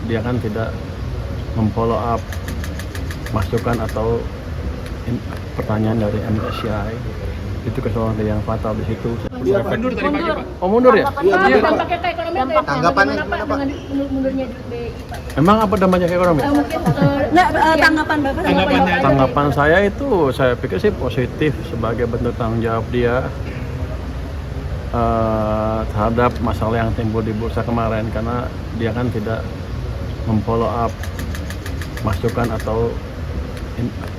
dia kan tidak memfollow up masukan atau pertanyaan dari MSCI. Itu kesalahan yang fatal di situ. Mundur tadi pagi, Pak. Oh, mundur ya? Iya, dampaknya ke ekonomi Tanggapannya gimana, Pak, dengan mundurnya di BI, Pak? Emang apa dampaknya ke ekonomi? Mungkin Tanggapan Bapak Tanggapannya. Tanggapan saya itu, saya pikir sih positif sebagai bentuk tanggung jawab dia terhadap masalah yang timbul di bursa kemarin, karena dia kan tidak memfollow up masukan atau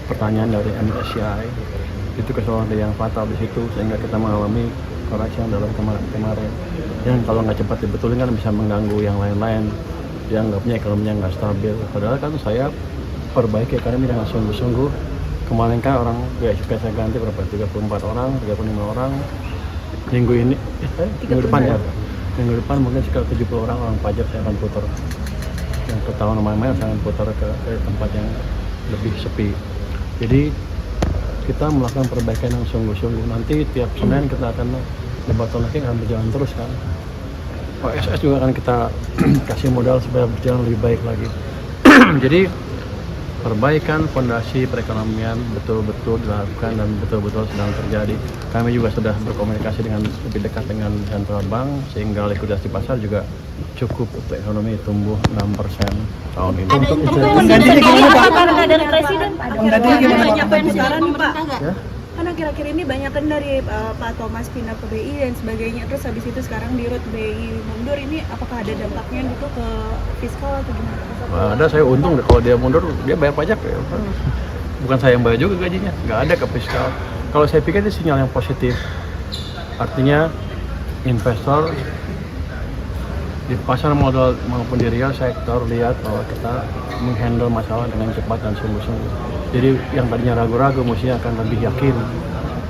pertanyaan dari MSCI. Itu kesalahan yang fatal di situ, sehingga kita mengalami koreksi yang dalam kemarin yang kalau nggak cepat dibetulin kan bisa mengganggu yang lain-lain. Dianggapnya ekonominya nggak stabil, padahal kan saya perbaiki ekonomi dengan sungguh-sungguh. Kemarin kan orang biaya saya ganti berapa, 34 orang, 35 orang. Minggu ini, minggu depan ya, minggu depan mungkin sekitar 70 orang pajak saya akan putar. Yang ketahuan namanya saya akan putar ke tempat yang lebih sepi. Jadi kita melakukan perbaikan yang sungguh-sungguh. Nanti tiap Senin kita akan debottlenecking akan berjalan terus kan. OSS juga akan kita kasih modal supaya berjalan lebih baik lagi. Jadi perbaikan fondasi perekonomian betul-betul dilakukan dan betul-betul sedang terjadi. Kami juga sudah berkomunikasi dengan lebih dekat dengan Central Bank sehingga likuiditas di pasar juga cukup untuk ekonomi tumbuh 6% tahun ini. Ada intervensi sendiri apakah dari Presiden? Penggantinya gimana, Pak? Banyak saran nih, Pak. Ya? Kan akhir-akhir ini banyak kan dari Pak Thomas pindah ke BI dan sebagainya, terus habis itu sekarang di root BI mundur, ini apakah ada dampaknya gitu ke fiskal atau gimana? Nah, ada, saya untung deh kalau dia mundur, dia bayar pajak ya. Bukan saya yang bayar juga gajinya, nggak ada ke fiskal. Kalau saya pikir itu sinyal yang positif, artinya investor di pasar modal maupun di real sektor lihat bahwa kita menghandle masalah dengan cepat dan sungguh-sungguh. Jadi yang tadinya ragu-ragu mestinya akan lebih yakin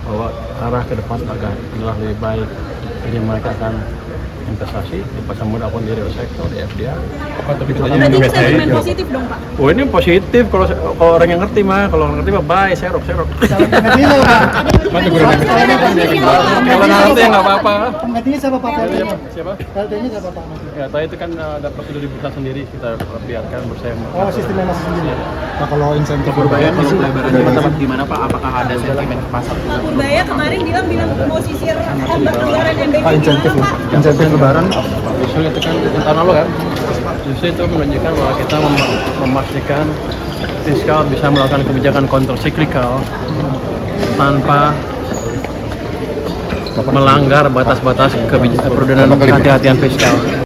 bahwa arah ke depan adalah lebih baik. Jadi mereka akan investasi di pasar modal maupun di real sektor, di FDI. Tapi Berarti itu sentimen positif dong, Pak? Oh, ini positif kalau orang yang ngerti mah, kalau orang ngerti mah bye, serok. Penggantinya Kalau nanti ya nggak apa-apa. Penggantinya siapa, Pak? Siapa? LT-nya siapa, Pak? Ya, tapi itu kan ada prosedur di bursa sendiri, kita biarkan bursa yang Oh, sistemnya masih sendiri. Nah, kalau insentif Purbaya kalau pelebaran gimana Pak? Apakah ada sentimen ke pasar? Pak Purbaya kemarin bilang mau sisir anggaran MBP. insentif gimana, Pak? insentif lebaran justru itu kan tahun lalu kan, justru itu menunjukkan bahwa kita memastikan fiskal bisa melakukan kebijakan countercyclical tanpa melanggar batas-batas prudenan kehati-hatian fiskal.